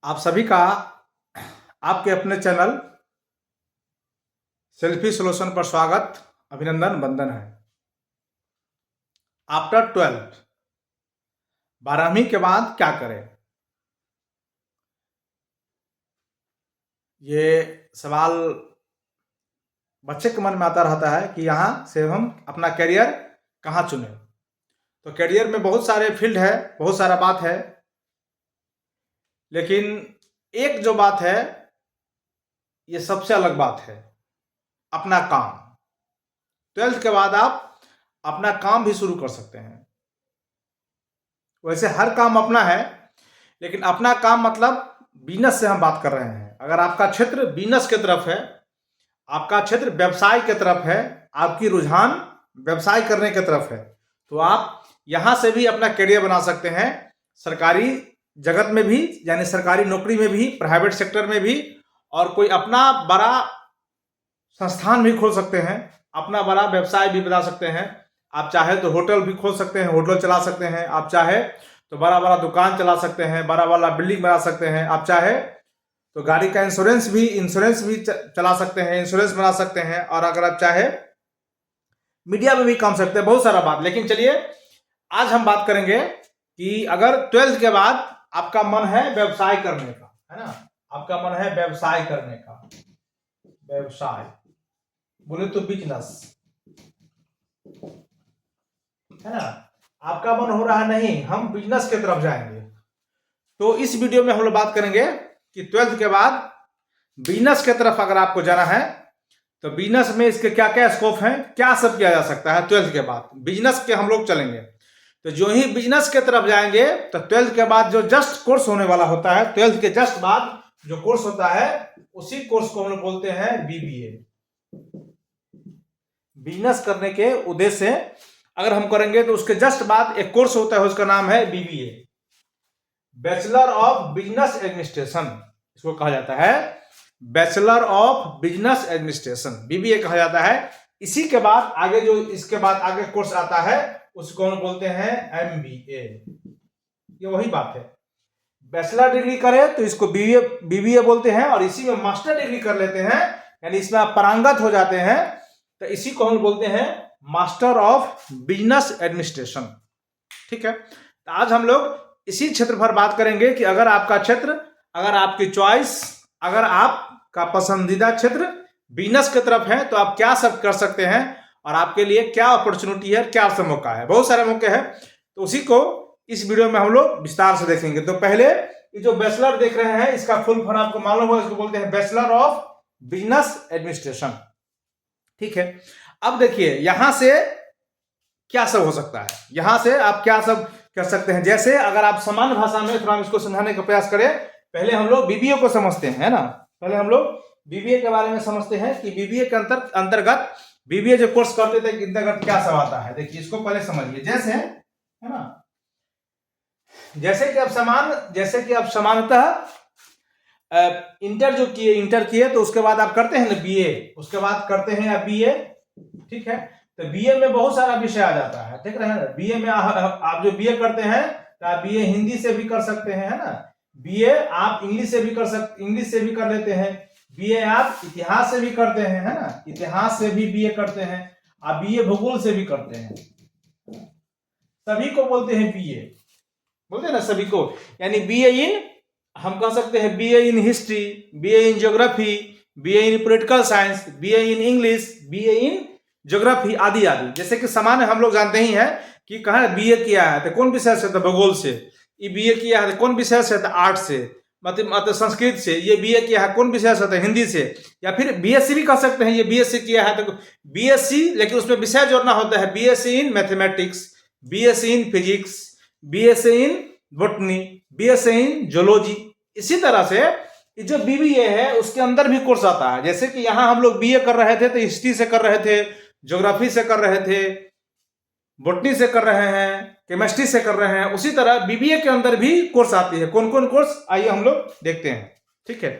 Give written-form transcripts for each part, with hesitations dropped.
आप सभी का आपके अपने चैनल सेल्फी सॉल्यूशन पर स्वागत, अभिनंदन, वंदन है। आफ्टर 12th 12वीं के बाद क्या करें, ये सवाल बच्चे के मन में आता रहता है कि यहाँ से हम अपना करियर कहाँ चुनें। तो करियर में बहुत सारे फील्ड है, बहुत सारा बात है, लेकिन एक जो बात है ये सबसे अलग बात है, अपना काम। 12th के बाद आप अपना काम भी शुरू कर सकते हैं। वैसे हर काम अपना है, लेकिन अपना काम मतलब बिजनेस से हम बात कर रहे हैं। अगर आपका क्षेत्र बिजनेस की तरफ है, आपका क्षेत्र व्यवसाय की तरफ है, आपकी रुझान व्यवसाय करने की तरफ है, तो आप यहाँ से भी अपना करियर बना सकते हैं। सरकारी जगत में भी, यानी सरकारी नौकरी में भी, प्राइवेट सेक्टर में भी, और कोई अपना बड़ा संस्थान भी खोल सकते हैं, अपना बड़ा व्यवसाय भी बना सकते हैं। आप चाहे तो होटल भी खोल सकते हैं, होटल चला सकते हैं। आप चाहे तो बड़ा बड़ा दुकान चला सकते हैं, बड़ा बड़ा बिल्डिंग बना सकते हैं। आप चाहे तो गाड़ी का इंश्योरेंस भी चला सकते हैं, इंश्योरेंस बना सकते हैं। और अगर आप चाहे मीडिया में भी काम सकते हैं, बहुत सारा बात। लेकिन चलिए आज हम बात करेंगे कि अगर 12th के बाद आपका मन है व्यवसाय करने का, है ना, आपका मन है व्यवसाय करने का, व्यवसाय बोले तो बिजनेस, है ना, आपका मन हो रहा नहीं हम बिजनेस की तरफ जाएंगे, तो इस वीडियो में हम लोग बात करेंगे कि 12th के बाद बिजनेस की तरफ अगर आपको जाना है तो बिजनेस में इसके क्या क्या स्कोप हैं, क्या सब किया जा सकता है। 12th के बाद बिजनेस के हम लोग चलेंगे, तो जो ही बिजनेस के तरफ जाएंगे तो 12th के बाद जो जस्ट कोर्स होने वाला होता है, 12th के जस्ट बाद जो कोर्स होता है उसी कोर्स को हम लोग बोलते हैं बीबीए। बिजनेस करने के उद्देश्य से अगर हम करेंगे तो उसके जस्ट बाद एक कोर्स होता है, उसका नाम है BBA, bachelor of business administration. इसको कहा जाता है bachelor of business administration, BBA कहा जाता है। इसी के बाद आगे जो इसके बाद आगे कोर्स आता है उसको हम बोलते हैं एमबीए। ये वही बात है, बैचलर डिग्री करे तो इसको बीबीए बोलते हैं, और इसी में मास्टर डिग्री कर लेते हैं, यानी इसमें आप पारंगत हो जाते हैं, तो इसी को हम बोलते हैं मास्टर ऑफ बिजनेस एडमिनिस्ट्रेशन। ठीक है, तो आज हम लोग इसी क्षेत्र पर बात करेंगे कि अगर आपका क्षेत्र, अगर आपकी चॉइस, अगर आपका पसंदीदा क्षेत्र बिजनेस की तरफ है तो आप क्या सब कर सकते हैं, और आपके लिए क्या अपॉर्चुनिटी है, क्या सब मौका है। बहुत सारे मौके हैं, तो उसी को इस वीडियो में हम लोग विस्तार से देखेंगे। तो पहले ये जो बैचलर देख रहे हैं इसका फुल फॉर्म आपको मालूम होगा, इसको बोलते हैं बैचलर ऑफ बिजनेस एडमिनिस्ट्रेशन। ठीक है, अब देखिए यहां से क्या सब हो सकता है, यहां से आप क्या सब कर सकते हैं। जैसे अगर आप सामान्य भाषा में थोड़ा इसको समझाने का प्रयास करें, पहले हम लोग बीबीए को समझते हैं, है ना, पहले हम लोग बीबीए के बारे में समझते हैं कि बीबीए के अंतर्गत बीबीए जो कोर्स करते थे अंतर्गत क्या सब आता है। देखिए इसको पहले समझिए। जैसे, है ना, जैसे कि आप सामान्यतः इंटर किए तो उसके बाद आप करते हैं ना बीए, उसके बाद करते हैं आप बीए। ठीक है, तो बीए में बहुत सारा विषय आ जाता है, ठीक है ना। बीए में आप जो बीए करते हैं तो आप बीए हिंदी से भी कर सकते हैं, है ना, बीए आप इंग्लिश से भी कर लेते हैं, बीए आप इतिहास से भी करते हैं, है ना, इतिहास से भी बीए करते हैं, आप बीए भूगोल से भी करते हैं। सभी को बोलते हैं बीए, बोलते हैं ना सभी को, यानी बीए इन, हम कह सकते हैं BA in history, BA in geography, BA in political science, BA in English, BA in geography आदि आदि। जैसे कि सामान्य हम लोग जानते ही हैं कि कहा बीए किया है तो कौन विषय से, तो भूगोल से। ये बीए किया है तो कौन विषय से, तो आर्ट से, मतलब संस्कृत से। ये बीए किया है कौन विषय से, तो हिंदी से। या फिर बीएससी भी कह सकते हैं, ये बीएससी किया है तो बीएससी, लेकिन उसमें विषय जोड़ना होता है, BSc in mathematics, BSc in physics, BSc in botany, BSc in zoology. इसी तरह से जो बीबीए है उसके अंदर भी कोर्स आता है। जैसे कि यहाँ हम लोग बीए कर रहे थे तो हिस्ट्री से कर रहे थे, ज्योग्राफी से कर रहे थे, बॉटनी से कर रहे हैं, केमिस्ट्री से कर रहे हैं, उसी तरह बीबीए के अंदर भी कोर्स आती है। कौन कौन कोर्स, आइए हम लोग देखते हैं। ठीक है,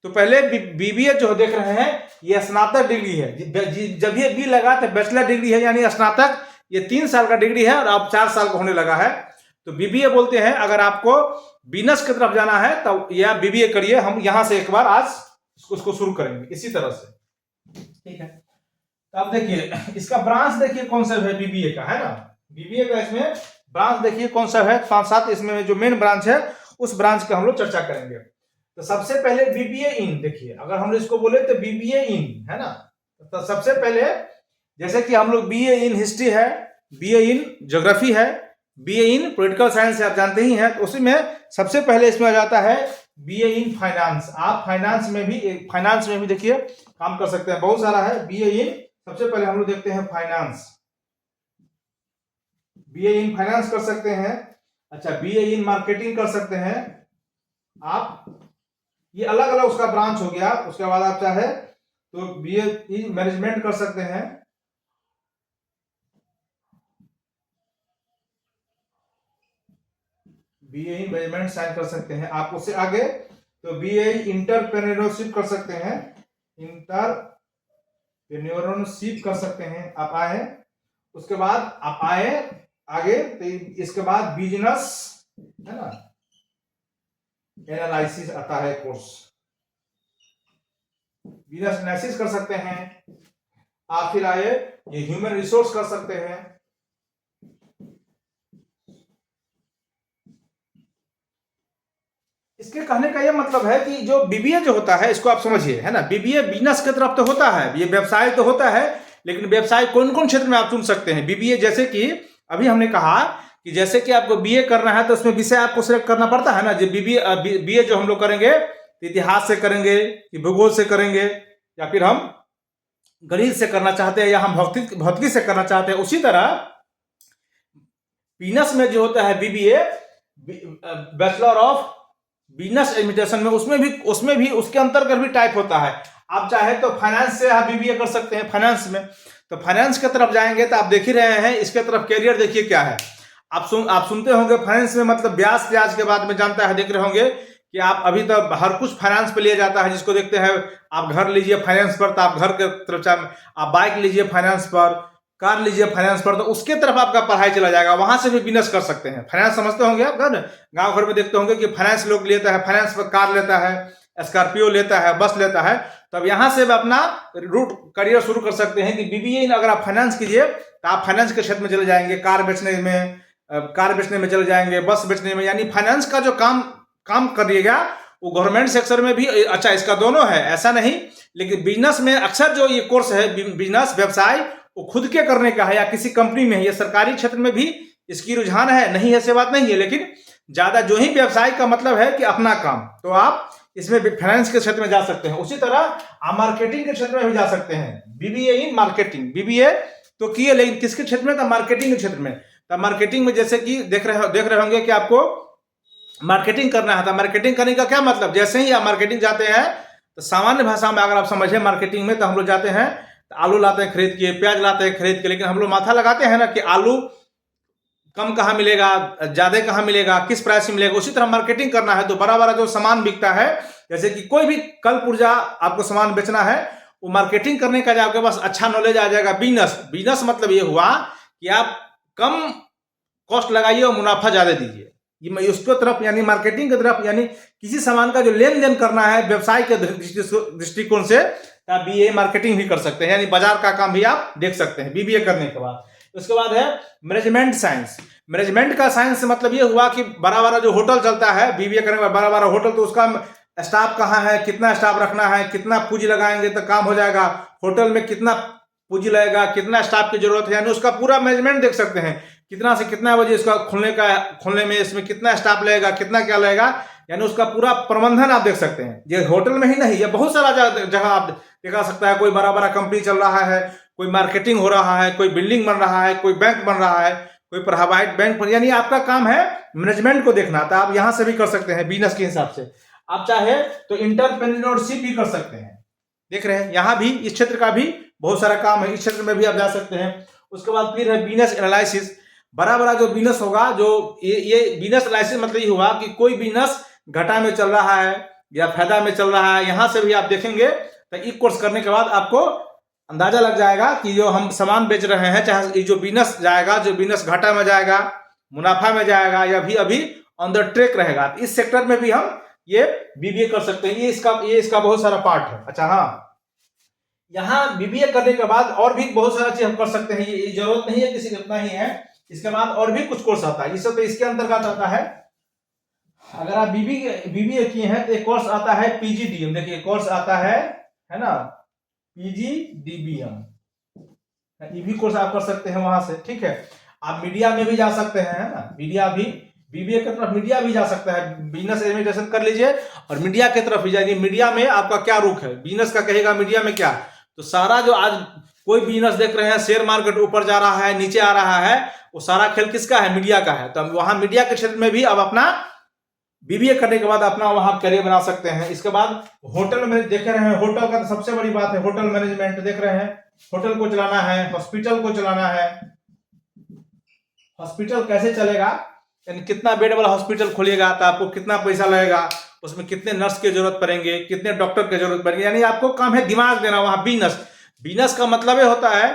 तो पहले बीबीए जो देख रहे हैं ये स्नातक डिग्री है। जब ये बी लगा तो बैचलर डिग्री है, यानी स्नातक, ये 3 साल का डिग्री है और अब 4 साल का होने लगा है। तो बीबीए बोलते हैं अगर आपको बिजनेस की तरफ जाना है तो या बीबीए करिए। हम यहां से एक बार आज उसको शुरू करेंगे इसी तरह से, ठीक है। तो अब देखिए इसका ब्रांच देखिए कौन सा है बीबीए का, है ना। बीबीए का इसमें ब्रांच देखिए कौन सा है, 5-7 इसमें जो मेन ब्रांच है उस ब्रांच का हम लोग चर्चा करेंगे। तो सबसे पहले बीबीए इन, देखिए अगर हम इसको बोले तो बीबीए इन, है ना। तो सबसे पहले जैसे कि हम लोग बीए इन हिस्ट्री है, बीए इन ज्योग्राफी है, बीए इन पॉलिटिकल साइंस आप जानते ही हैं, तो उसी में सबसे पहले इसमें आ जाता है बीए इन फाइनेंस। आप फाइनेंस में भी देखिए काम कर सकते हैं, बहुत सारा है बीए इन। सबसे पहले हम लोग देखते हैं फाइनेंस, बीए इन फाइनेंस कर सकते हैं। अच्छा, बीए इन मार्केटिंग कर सकते हैं आप, ये अलग अलग उसका ब्रांच हो गया। उसके बाद आप चाहे तो बीए इन मैनेजमेंट कर सकते हैं, बीए इन मैनेजमेंट साइन कर सकते हैं आप। उससे आगे तो बीए इंटरप्रेन्योरशिप कर सकते हैं, इंटरप्रेन्योरशिप कर सकते हैं आप आए। उसके बाद आप आए आगे तो इसके बाद बिजनेस, है ना, एनालिसिस आता है कोर्स, बिजनेस एनालिसिस कर सकते हैं आप। फिर आए ये ह्यूमन रिसोर्स कर सकते हैं। इसके कहने का यह मतलब है कि जो बीबीए जो होता है इसको आप समझिए, है ना। बीबीए बिजनेस की तरफ तो होता है, ये व्यवसाय तो होता है, लेकिन व्यवसाय कौन कौन क्षेत्र में आप चुन सकते हैं बीबीए। जैसे कि अभी हमने कहा कि जैसे कि आपको बीए करना है तो उसमें विषय आपको सिलेक्ट करना पड़ता है ना। जो बीए जो हम लोग करेंगे तो इतिहास से करेंगे कि भूगोल से करेंगे, या फिर हम गणित से करना चाहते हैं, या हम भौतिकी से करना चाहते हैं। उसी तरह बिजनेस में जो होता है BBA, bachelor of business administration में, उसमें भी उसके अंतर्गत भी टाइप होता है। आप चाहे तो फाइनेंस से आप बीबीए कर सकते हैं, फाइनेंस में। तो फाइनेंस की तरफ जाएंगे तो आप देख ही रहे हैं इसके तरफ कैरियर देखिए क्या है। आप सुनते होंगे फाइनेंस में मतलब ब्याज के बाद में जानता है, देख रहे होंगे कि आप अभी तो हर कुछ फाइनेंस पे लिया जाता है। जिसको देखते हैं आप घर लीजिए फाइनेंस पर, तो आप घर के तरफ, आप बाइक लीजिए फाइनेंस पर, कार लीजिए फाइनेंस पर, तो उसके तरफ आपका पढ़ाई चला जाएगा। वहां से भी बिजनेस कर सकते हैं। फाइनेंस समझते होंगे आप, गांव घर में देखते होंगे कि फाइनेंस लोग लेता है, फाइनेंस पर कार लेता है, स्कॉर्पियो लेता है, बस लेता है। तब यहां से भी अपना रूट करियर शुरू कर सकते हैं कि बीबीए अगर आप फाइनेंस कीजिए तो आप फाइनेंस के क्षेत्र में चले जाएंगे, कार बेचने में चले जाएंगे, बस बेचने में, यानी फाइनेंस का जो काम करिएगा वो गवर्नमेंट सेक्टर में भी। अच्छा, इसका दोनों है, ऐसा नहीं, लेकिन बिजनेस में अक्सर जो ये कोर्स है बिजनेस व्यवसाय वो खुद के करने का है या किसी कंपनी में है। ये सरकारी क्षेत्र में भी इसकी रुझान है, नहीं ऐसे बात नहीं है, लेकिन ज्यादा जो ही व्यवसाय का मतलब है कि अपना काम, तो आप इसमें फाइनेंस के क्षेत्र में जा सकते हैं। उसी तरह आप मार्केटिंग के क्षेत्र में भी जा सकते हैं, बीबीए इन मार्केटिंग। बीबीए तो किए, लेकिन किसके क्षेत्र में? तो मार्केटिंग के क्षेत्र में। तो मार्केटिंग में जैसे कि देख रहे होंगे कि आपको मार्केटिंग करना है। तो मार्केटिंग करने का क्या मतलब, जैसे ही आप मार्केटिंग जाते हैं तो सामान्य भाषा में अगर आप समझे मार्केटिंग में, तो हम लोग जाते हैं तो आलू लाते हैं खरीद के, प्याज लाते हैं खरीद के, लेकिन हम लोग माथा लगाते हैं ना कि आलू कम कहाँ मिलेगा, ज्यादा कहाँ मिलेगा, किस प्राइस में मिलेगा। उसी तरह मार्केटिंग करना है तो बड़ा जो सामान बिकता है, जैसे कि कोई भी कल पुर्जा आपको सामान बेचना है, वो मार्केटिंग करने का आपके पास अच्छा नॉलेज आ जाएगा। बिजनेस मतलब ये हुआ कि आप कम कॉस्ट लगाइए और मुनाफा ज्यादा दीजिए। ये उसको तरफ यानी मार्केटिंग की तरफ, यानी किसी सामान का जो लेन देन करना है व्यवसाय के दृष्टिकोण से, आप बीए मार्केटिंग भी कर सकते हैं, यानी बाजार का काम भी आप देख सकते हैं बीबीए करने के बाद। उसके बाद है मैनेजमेंट साइंस। मैनेजमेंट का साइंस मतलब ये हुआ कि बड़ा जो होटल चलता है बीबीए करने के बाद, बड़ा होटल, तो उसका स्टाफ कहाँ है, कितना स्टाफ रखना है, कितना पूंजी लगाएंगे तो काम हो जाएगा, होटल में कितना पूंजी लगेगा, कितना स्टाफ की जरूरत है, यानी उसका पूरा मैनेजमेंट देख सकते हैं। कितना से कितना बजे इसका खुलने में इसमें कितना स्टाफ लगेगा, कितना क्या लगेगा, यानी उसका पूरा प्रबंधन आप देख सकते हैं। ये होटल में ही नहीं, ये बहुत सारा जगह आप दिखा सकता है। कोई बड़ा कंपनी चल रहा है, कोई मार्केटिंग हो रहा है, कोई बिल्डिंग बन रहा है, कोई बैंक बन रहा है, कोई प्राइवेट बैंक, यानी आपका काम है मैनेजमेंट को देखना। तो आप यहां से भी कर सकते हैं बिजनेस के हिसाब से। आप चाहे तो इंटरप्रेन्योरशिप भी कर सकते हैं, देख रहे हैं यहाँ भी इस क्षेत्र का भी बहुत सारा काम है, इस क्षेत्र में भी आप जा सकते हैं। उसके बाद फिर है बिजनेस एनालिसिस। बड़ा जो बिजनेस होगा, जो ये बिजनेस एनालिसिस मतलब ये हुआ कि कोई बिजनेस घाटा में चल रहा है या फायदा में चल रहा है, यहां से भी आप देखेंगे। तो एक कोर्स करने के बाद आपको अंदाजा लग जाएगा कि जो हम सामान बेच रहे हैं, चाहे जो बिजनेस जाएगा, जो बिजनेस घाटा में जाएगा, मुनाफा में जाएगा, या भी अभी ऑन द ट्रैक रहेगा। इस सेक्टर में भी हम ये बीबीए कर सकते हैं। ये इसका बहुत सारा पार्ट है। अच्छा हाँ, यहाँ बीबीए करने के बाद और भी बहुत सारा चीज हम कर सकते हैं। ये जरूरत नहीं है किसी का इतना ही है, इसके बाद और भी कुछ कोर्स आता है। ये सब इसके अंतर्गत आता है। अगर आप बीबीए किए हैं तो एक कोर्स आता है पीजीडीएम। देखिए कोर्स आता है ना, पीजीडीबीएम। ये भी कोर्स आप कर सकते हैं वहां से। ठीक है, आप मीडिया में भी जा सकते हैं, है ना, मीडिया भी बीबीए की तरफ मीडिया भी जा सकता है। बिजनेस एडमिनिस्ट्रेशन कर लीजिए और मीडिया की तरफ भी जाइए। मीडिया में आपका क्या रुख है, बिजनेस का कहेगा, मीडिया में क्या, तो सारा जो आज कोई बिजनेस देख रहे हैं, शेयर मार्केट ऊपर जा रहा है, नीचे आ रहा है, वो सारा खेल किसका है, मीडिया का है। तो वहां मीडिया के क्षेत्र में भी अब अपना बीबीए करने के बाद अपना वहां करियर बना सकते हैं। इसके बाद होटल में देख रहे हैं, होटल का तो सबसे बड़ी बात है होटल मैनेजमेंट। देख रहे हैं, होटल को चलाना है, हॉस्पिटल को चलाना है। हॉस्पिटल कैसे चलेगा, यानी कितना बेड वाला हॉस्पिटल खोलिएगा तो आपको कितना पैसा लगेगा, उसमें कितने नर्स की जरूरत पड़ेंगे, कितने डॉक्टर की जरूरत पड़ेगी। यानी आपको काम है दिमाग देना। वहां बिजनेस का मतलब ये होता है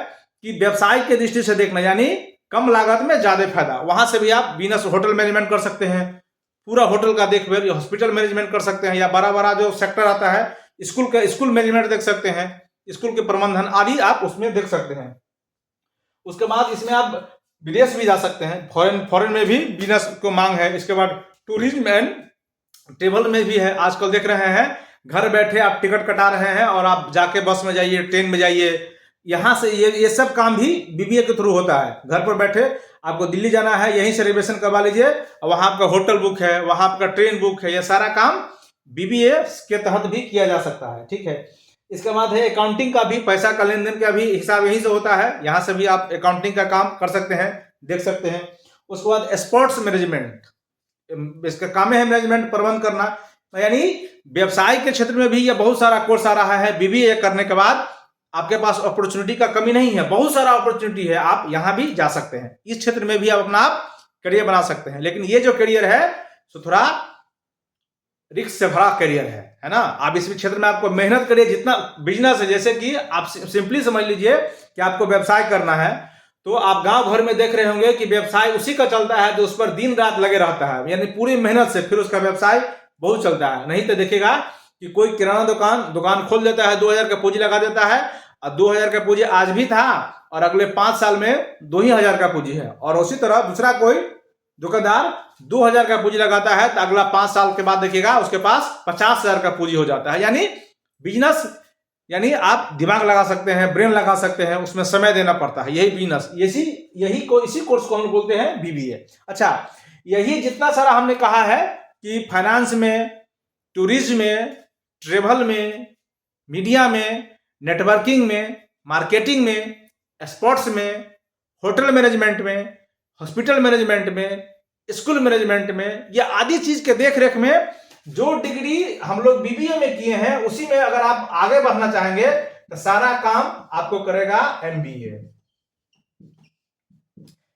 कि व्यवसाय की दृष्टि से देखना, यानी कम लागत में ज्यादा फायदा। वहां से भी आप बिजनेस होटल मैनेजमेंट कर सकते हैं, पूरा होटल का देखभाल, हॉस्पिटल मैनेजमेंट कर सकते हैं, या बड़ा बड़ा जो सेक्टर आता है स्कूल मैनेजमेंट देख सकते हैं, स्कूल के प्रबंधन आदि आप उसमें देख सकते हैं। उसके बाद इसमें आप विदेश भी जा सकते हैं, फॉरेन में भी बिजनेस को मांग है। इसके बाद टूरिज्म एंड ट्रेवल में भी है। आजकल देख रहे हैं घर बैठे आप टिकट कटा रहे हैं और आप जाके बस में जाइए, ट्रेन में जाइए, यहाँ से ये सब काम भी बीबीए के थ्रू होता है। घर पर बैठे आपको दिल्ली जाना है, यहीं से रिजर्वेशन करवा लीजिए, वहां आपका होटल बुक है, वहां आपका ट्रेन बुक है, ये सारा काम बीबीए के तहत भी किया जा सकता है। ठीक है, इसके बाद है अकाउंटिंग का भी, पैसा का लेन देन का भी हिसाब यहीं से होता है, यहाँ से भी आप अकाउंटिंग का काम कर सकते हैं, देख सकते हैं। उसके बाद स्पोर्ट्स मैनेजमेंट, इसका काम है मैनेजमेंट प्रबंध करना, यानी व्यवसाय के क्षेत्र में भी ये बहुत सारा कोर्स आ रहा है। बीबीए करने के बाद आपके पास अपॉर्चुनिटी का कमी नहीं है, बहुत सारा अपॉर्चुनिटी है, आप यहां भी जा सकते हैं। इस क्षेत्र में भी आप अपना करियर बना सकते हैं। लेकिन ये जो करियर है तो थोड़ा रिस्क से भरा करियर है ना। आप इस क्षेत्र में आपको मेहनत करिए, जितना बिजनेस है, जैसे कि आप सिंपली समझ लीजिए कि आपको व्यवसाय करना है, तो आप गांव भर में देख रहे होंगे कि व्यवसाय उसी का चलता है जो उस पर दिन रात लगे रहता है, यानी पूरी मेहनत से फिर उसका व्यवसाय बहुत चलता है। नहीं तो देखिएगा कि कोई किराना दुकान खोल देता है, 2000 का पूंजी लगा देता है, और 2000 का पूंजी आज भी था और अगले 5 साल में 2000 का पूंजी है। और उसी तरह दूसरा कोई दुकानदार 2000 का पूंजी लगाता है, तो अगला 5 साल के बाद देखिएगा उसके पास 50,000 का पूंजी हो जाता है। यानी बिजनेस, यानी आप दिमाग लगा सकते हैं, ब्रेन लगा सकते हैं, उसमें समय देना पड़ता है। यही बिजनेस, इसी कोर्स को हम बोलते हैं बीबीए। अच्छा, यही जितना सारा हमने कहा है कि फाइनेंस में, टूरिज्म में, ट्रेवल में, मीडिया में, नेटवर्किंग में, मार्केटिंग में, स्पोर्ट्स में, होटल मैनेजमेंट में, हॉस्पिटल मैनेजमेंट में, स्कूल मैनेजमेंट में, ये आदि चीज के देख रेख में जो डिग्री हम लोग बीबीए में किए हैं, उसी में अगर आप आगे बढ़ना चाहेंगे तो सारा काम आपको करेगा एमबीए।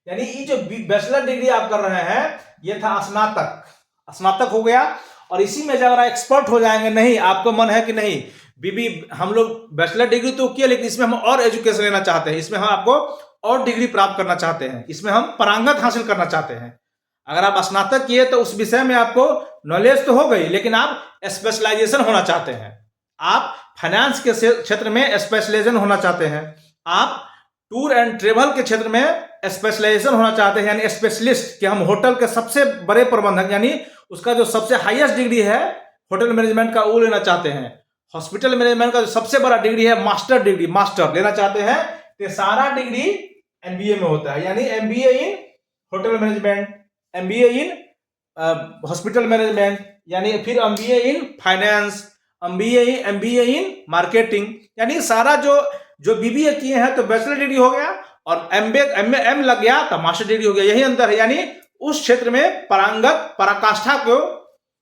यानी ये जो बैचलर डिग्री आप कर रहे हैं, ये था स्नातक हो गया, और इसी में जब आप एक्सपर्ट हो जाएंगे, नहीं आपको मन है कि नहीं बीबी हम लोग बैचलर डिग्री तो किया, लेकिन इसमें हम और एजुकेशन लेना चाहते हैं, इसमें हम आपको और डिग्री प्राप्त करना चाहते हैं, इसमें हम पारंगत हासिल करना चाहते हैं। अगर आप स्नातक किए तो उस विषय में आपको नॉलेज तो हो गई, लेकिन आप स्पेशलाइजेशन होना चाहते हैं, आप फाइनेंस के क्षेत्र में स्पेशलाइजेशन होना चाहते हैं, आप टूर एंड ट्रेवल के क्षेत्र में स्पेशलाइजेशन होना चाहते हैं, यानी स्पेशलिस्ट, कि हम होटल के सबसे बड़े प्रबंधक, यानी उसका जो सबसे हाईएस्ट डिग्री है होटल मैनेजमेंट का, वो लेना चाहते हैं। हॉस्पिटल मैनेजमेंट का जो सबसे बड़ा डिग्री है मास्टर लेना चाहते हैं, तो सारा डिग्री एमबीए में होता है। यानी MBA in hotel management, MBA in hospital management, यानी फिर MBA in finance, MBA in marketing, यानी सारा जो बीबीए किए हैं तो बैचलर डिग्री हो गया, और एम लग गया तो मास्टर डिग्री हो गया। यही अंतर है, यानी उस क्षेत्र में पराकाष्ठा को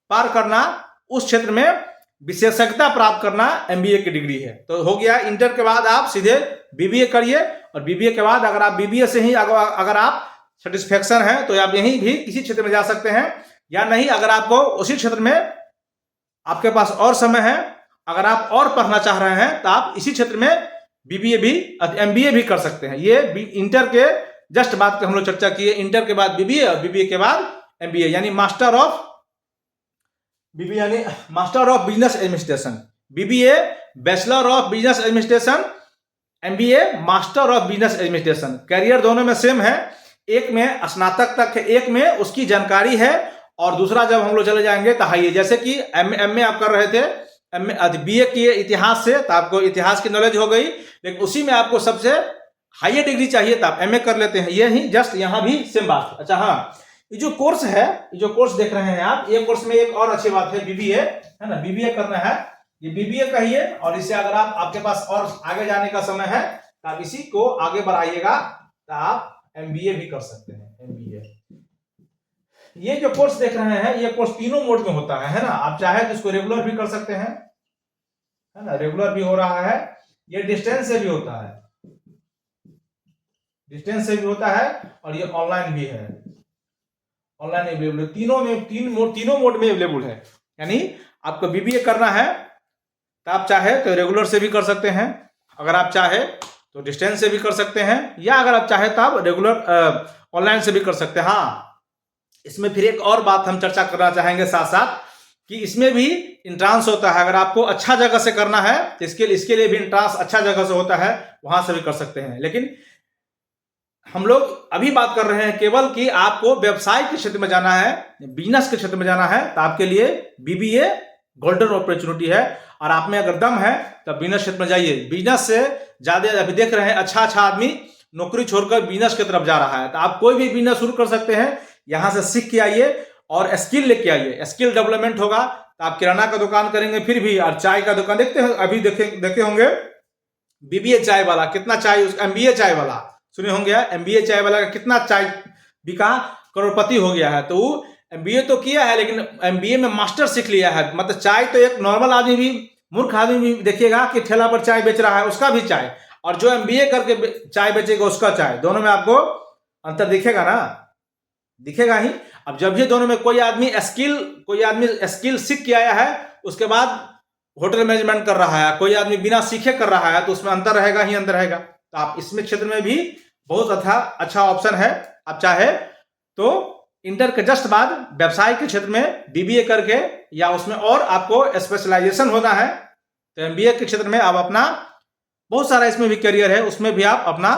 पार करना, उस क्षेत्र में विशेषज्ञता प्राप्त करना एमबीए की डिग्री है। तो हो गया, इंटर के बाद आप सीधे बीबीए करिए, और बीबीए के बाद अगर आप बीबीए से ही अगर आप सेटिस्फेक्शन है तो आप यहीं भी किसी क्षेत्र में जा सकते हैं, या नहीं अगर आपको उसी क्षेत्र में आपके पास और समय है, अगर आप और पढ़ना चाह रहे हैं तो आप इसी क्षेत्र में बीबीए भी एमबीए भी कर सकते हैं। ये इंटर के जस्ट बात की हम लोग चर्चा किए, इंटर के बाद बीबीए और बीबीए के बाद MBA यानी मास्टर ऑफ BBA यानी master of business administration, BBA bachelor of business administration, MBA master of business administration. Career दोनों में सेम है, एक में स्नातक तक है, एक में उसकी जानकारी है, और दूसरा जब हम लोग चले जाएंगे तो हाई, जैसे कि MA आप कर रहे थे, BA किए इतिहास से तो आपको इतिहास की नॉलेज हो गई, लेकिन उसी में आपको सबसे हाई डिग्री चाहिए तो आप MA कर लेते हैं। ये ही जस्ट यहाँ भी सेम बात। अच्छा हाँ, ये जो कोर्स है, ये जो कोर्स देख रहे हैं आप, ये कोर्स में एक और अच्छी बात है, BBA है ना, BBA करना है, ये BBA कहिए, और इससे अगर आपके पास और आगे जाने का समय है तो आप इसी को आगे बढ़ाइएगा तो आप MBA भी कर सकते हैं। MBA ये जो कोर्स देख रहे हैं, ये कोर्स तीनों मोड में होता है ना। आप चाहे तो इसको रेगुलर भी कर सकते हैं, है ना, रेगुलर भी हो रहा है, ये डिस्टेंस से भी होता है, डिस्टेंस से भी होता है, और ये ऑनलाइन भी है, ऑनलाइन अवेलेबल, तीनों मोड में अवेलेबल है। यानी आपको BBA करना है तो आप चाहे तो रेगुलर से भी कर सकते हैं, अगर आप चाहे तो डिस्टेंस से भी कर सकते हैं, या अगर आप चाहे तो आप रेगुलर ऑनलाइन से भी कर सकते हैं। हाँ, इसमें फिर एक और बात हम चर्चा करना चाहेंगे साथ साथ, कि इसमें भी इंट्रांस होता है। अगर आपको अच्छा जगह से करना है तो इसके लिए भी इंट्रांस अच्छा जगह से होता है, वहां से भी कर सकते हैं। लेकिन हम लोग अभी बात कर रहे हैं केवल कि आपको व्यवसाय के क्षेत्र में जाना है, बिजनेस के क्षेत्र में जाना है, तो आपके लिए BBA गोल्डन अपॉर्चुनिटी है। और आप में अगर दम है तो बिजनेस क्षेत्र में जाइए। बिजनेस से ज्यादा अभी देख रहे हैं अच्छा आदमी नौकरी छोड़कर बिजनेस की तरफ जा रहा है, तो आप कोई भी बिजनेस शुरू कर सकते हैं। यहां से सीख के आइए और स्किल लेके आइए, स्किल डेवलपमेंट होगा तो आप किराना का दुकान करेंगे, फिर भी, और चाय का दुकान देखते हैं, अभी देखे होंगे BBA चाय वाला कितना चाय, MBA चाय वाला सुने होंगे, MBA चाय वाला का कितना चाय बिका, करोड़पति हो गया है। तो वो MBA तो किया है, लेकिन MBA में मास्टर सीख लिया है। मतलब चाय तो एक नॉर्मल आदमी भी, मूर्ख आदमी भी देखिएगा कि ठेला पर चाय बेच रहा है, उसका भी चाय, और जो MBA करके चाय बेचेगा उसका चाय, दोनों में आपको अंतर दिखेगा ना, दिखेगा ही। अब जब ये दोनों में कोई आदमी स्किल सीख के आया है, उसके बाद होटल मैनेजमेंट कर रहा है, कोई आदमी बिना सीखे कर रहा है, तो उसमें अंतर रहेगा ही अंतर रहेगा। तो आप इसमें क्षेत्र में भी बहुत अच्छा ऑप्शन है। आप चाहे तो इंटर के जस्ट बाद व्यवसाय के क्षेत्र में BBA करके, या उसमें और आपको स्पेशलाइजेशन होना है तो MBA के क्षेत्र में आप अपना, बहुत सारा इसमें भी करियर है, उसमें भी आप अपना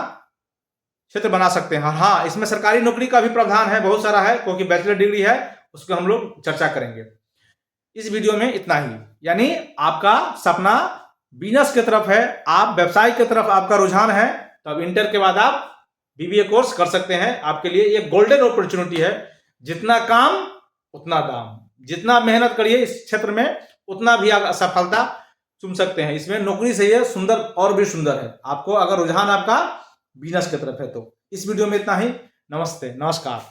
क्षेत्र बना सकते हैं। हाँ, इसमें सरकारी नौकरी का भी प्रावधान है, बहुत सारा है, क्योंकि बैचलर डिग्री है, उसको हम लोग चर्चा करेंगे। इस वीडियो में इतना ही। यानी आपका सपना बिजनेस की तरफ है, आप व्यवसाय की तरफ आपका रुझान है, तो अब इंटर के बाद आप BBA कोर्स कर सकते हैं। आपके लिए एक गोल्डन अपॉर्चुनिटी है। जितना काम उतना दाम, जितना मेहनत करिए इस क्षेत्र में उतना भी आप सफलता चुन सकते हैं। इसमें नौकरी से ये सुंदर और भी सुंदर है, आपको अगर रुझान आपका बिजनेस की तरफ है तो। इस वीडियो में इतना ही। नमस्ते, नमस्कार।